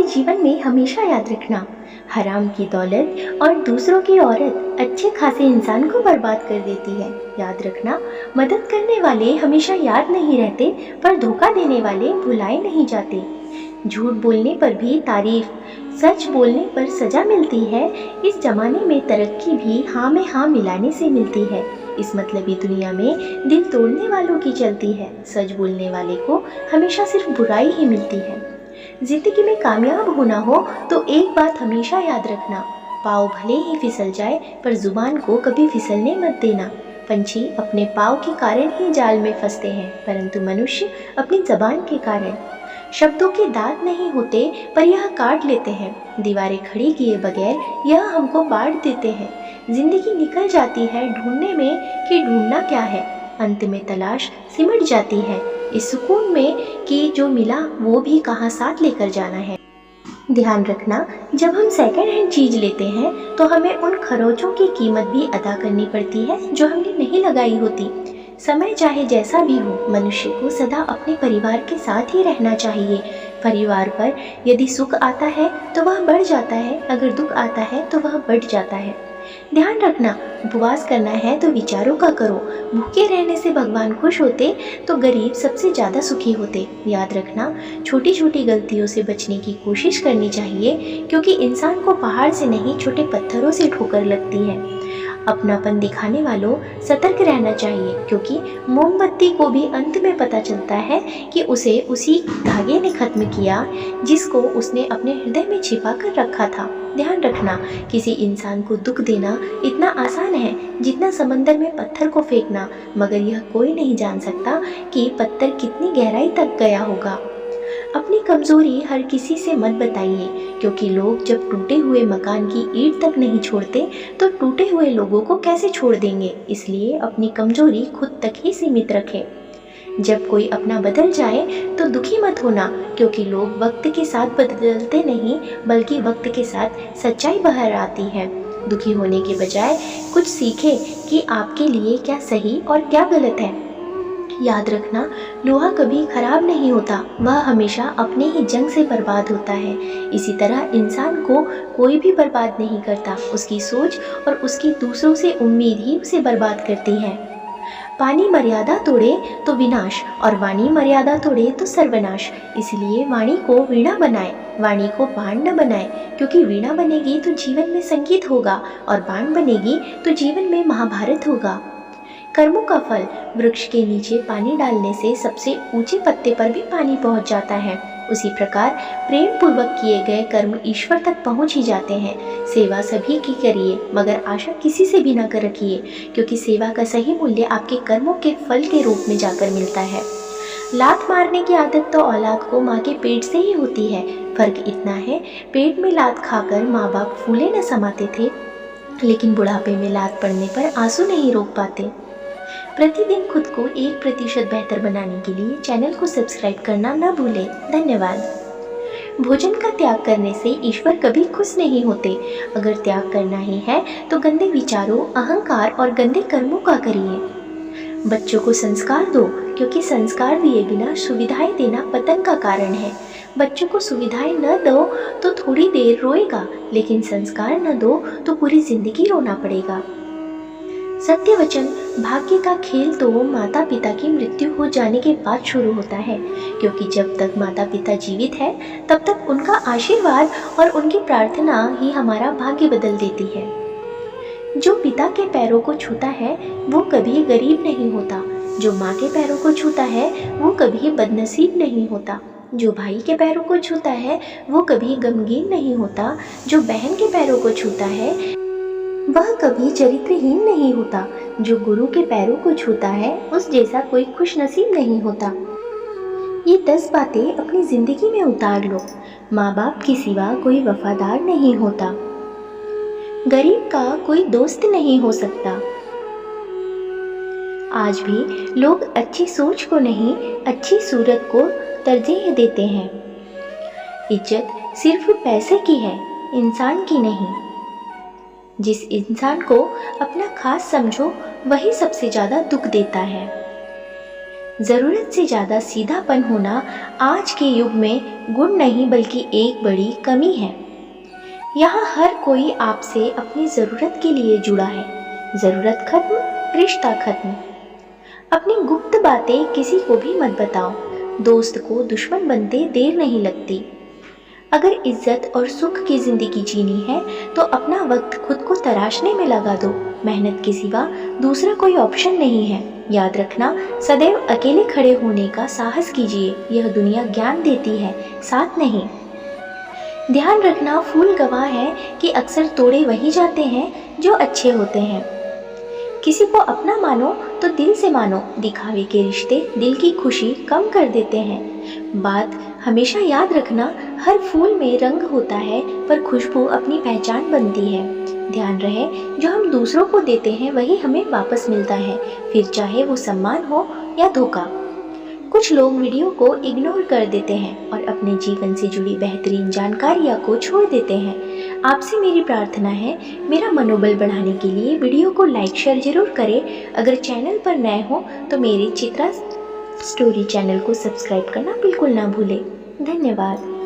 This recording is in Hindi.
जीवन में हमेशा याद रखना, हराम की दौलत और दूसरों की औरत अच्छे खासे इंसान को बर्बाद कर देती है। याद रखना, मदद करने वाले हमेशा याद नहीं रहते, पर धोखा देने वाले भुलाए नहीं जाते। झूठ बोलने पर भी तारीफ, सच बोलने पर सजा मिलती है। इस जमाने में तरक्की भी हाँ में हाँ मिलाने से मिलती है। इस मतलबी दुनिया में दिल तोड़ने वालों की चलती है, सच बोलने वाले को हमेशा सिर्फ बुराई ही मिलती है। जिंदगी में कामयाब होना हो तो एक बात हमेशा याद रखना, पाँव भले ही फिसल जाए पर जुबान को कभी फिसलने मत देना। पंछी अपने पाँव के कारण ही जाल में फंसते हैं, परंतु मनुष्य अपनी जबान के कारण। शब्दों के दांत नहीं होते पर यह काट लेते हैं, दीवारें खड़ी किए बगैर यह हमको बांट देते हैं। जिंदगी निकल जाती है ढूंढने में कि ढूंढना क्या है, अंत में तलाश सिमट जाती है इस सुकून में कि जो मिला वो भी कहाँ साथ लेकर जाना है। ध्यान रखना, जब हम सेकंड हैंड चीज लेते हैं तो हमें उन खरोचों की कीमत भी अदा करनी पड़ती है जो हमने नहीं लगाई होती। समय चाहे जैसा भी हो, मनुष्य को सदा अपने परिवार के साथ ही रहना चाहिए। परिवार पर यदि सुख आता है तो वह बढ़ जाता है, अगर दुख आता है तो वह बढ़ जाता है। ध्यान रखना, उपवास करना है तो विचारों का करो। भूखे रहने से भगवान खुश होते तो गरीब सबसे ज़्यादा सुखी होते। याद रखना, छोटी छोटी गलतियों से बचने की कोशिश करनी चाहिए, क्योंकि इंसान को पहाड़ से नहीं छोटे पत्थरों से ठोकर लगती है। अपनापन दिखाने वालों सतर्क रहना चाहिए, क्योंकि मोमबत्ती को भी अंत में पता चलता है कि उसे उसी धागे ने खत्म किया जिसको उसने अपने हृदय में छिपा कर रखा था। ध्यान रखना, किसी इंसान को दुख देना इतना आसान है जितना समंदर में पत्थर को फेंकना, मगर यह कोई नहीं जान सकता कि पत्थर कितनी गहराई तक गया होगा। अपनी कमजोरी हर किसी से मत बताइए, क्योंकि लोग जब टूटे हुए मकान की ईंट तक नहीं छोड़ते तो टूटे हुए लोगों को कैसे छोड़ देंगे। इसलिए अपनी कमजोरी खुद तक ही सीमित रखें। जब कोई अपना बदल जाए तो दुखी मत होना, क्योंकि लोग वक्त के साथ बदलते नहीं, बल्कि वक्त के साथ सच्चाई बाहर आती है। दुखी होने के बजाय कुछ सीखें कि आपके लिए क्या सही और क्या गलत है। याद रखना, लोहा कभी खराब नहीं होता, वह हमेशा अपने ही जंग से बर्बाद होता है। इसी तरह इंसान को कोई भी बर्बाद नहीं करता, उसकी सोच और उसकी दूसरों से उम्मीद ही उसे बर्बाद करती है। पानी मर्यादा तोड़े तो विनाश और वाणी मर्यादा तोड़े तो सर्वनाश। इसलिए वाणी को वीणा बनाए, वाणी को बाण न बनाए, क्योंकि वीणा बनेगी तो जीवन में संगीत होगा और बाण बनेगी तो जीवन में महाभारत होगा। कर्मों का फल, वृक्ष के नीचे पानी डालने से सबसे ऊंचे पत्ते पर भी पानी पहुंच जाता है। उसी प्रकार प्रेम पूर्वक किए गए कर्म ईश्वर तक पहुंच ही जाते हैं। सेवा सभी की करिए, मगर आशा किसी से भी न कर रखिए, क्योंकि सेवा का सही मूल्य आपके कर्मों के फल के रूप में जाकर मिलता है। लात मारने की आदत तो औलाद को माँ के पेट से ही होती है। फर्क इतना है, पेट में लात खाकर माँ बाप फूले न समाते थे, लेकिन बुढ़ापे में लात पड़ने पर आंसू नहीं रोक पाते। प्रतिदिन खुद को 1% बेहतर बनाने के लिए चैनल को सब्सक्राइब करना न भूलें। धन्यवाद। भोजन का त्याग करने से ईश्वर कभी खुश नहीं होते। अगर त्याग करना ही है तो गंदे विचारों, अहंकार और गंदे कर्मों का करिए। बच्चों को संस्कार दो, क्योंकि संस्कार दिए बिना सुविधाएं देना पतन का कारण है। बच्चों को सुविधाएं न दो तो थोड़ी देर रोएगा, लेकिन संस्कार न दो तो पूरी जिंदगी रोना पड़ेगा। सत्य वचन, भाग्य का खेल तो माता पिता की मृत्यु हो जाने के बाद शुरू होता है, क्योंकि जब तक माता पिता जीवित है तब तक उनका आशीर्वाद और उनकी प्रार्थना ही हमारा भाग्य बदल देती है। जो पिता के पैरों को छूता है वो कभी गरीब नहीं होता, जो माँ के पैरों को छूता है वो कभी बदनसीब नहीं होता, जो भाई के पैरों को छूता है वो कभी गमगीन नहीं होता, जो बहन के पैरों को छूता है वह कभी चरित्रहीन नहीं होता, जो गुरु के पैरों को छूता है उस जैसा कोई खुशनसीब नहीं होता। ये 10 बातें अपनी जिंदगी में उतार लो। माँ बाप के सिवा कोई वफादार नहीं होता, गरीब का कोई दोस्त नहीं हो सकता। आज भी लोग अच्छी सोच को नहीं, अच्छी सूरत को तरजीह देते हैं। इज्जत सिर्फ पैसे की है, इंसान की नहीं। जिस इंसान को अपना खास समझो वही सबसे ज़्यादा दुख देता है। ज़रूरत से ज़्यादा सीधापन होना आज के युग में गुण नहीं बल्कि एक बड़ी कमी है। यहाँ हर कोई आपसे अपनी ज़रूरत के लिए जुड़ा है। ज़रूरत खत्म, रिश्ता खत्म। अपनी गुप्त बातें किसी को भी मत बताओ। दोस्त को दुश्मन बनते देर नहीं लगती। अगर इज्जत और सुख की ज़िंदगी जीनी है तो अपना वक्त खुद को तराशने में लगा दो। मेहनत के सिवा दूसरा कोई ऑप्शन नहीं है। याद रखना, सदैव अकेले खड़े होने का साहस कीजिए। यह दुनिया ज्ञान देती है, साथ नहीं। ध्यान रखना, फूल गवाह है कि अक्सर तोड़े वही जाते हैं जो अच्छे होते हैं। किसी को अपना मानो तो दिल से मानो। दिखावे के रिश्ते दिल की खुशी कम कर देते हैं। बात हमेशा याद रखना, हर फूल में रंग होता है पर खुशबू अपनी पहचान बनती है। ध्यान रहे, जो हम दूसरों को देते हैं वही हमें वापस मिलता है, फिर चाहे वो सम्मान हो या धोखा। कुछ लोग वीडियो को इग्नोर कर देते हैं और अपने जीवन से जुड़ी बेहतरीन जानकारियाँ को छोड़ देते हैं। आपसे मेरी प्रार्थना है, मेरा मनोबल बढ़ाने के लिए वीडियो को लाइक शेयर जरूर करें। अगर चैनल पर नए हो तो मेरे चित्रा स्टोरी चैनल को सब्सक्राइब करना बिल्कुल ना भूलें। धन्यवाद।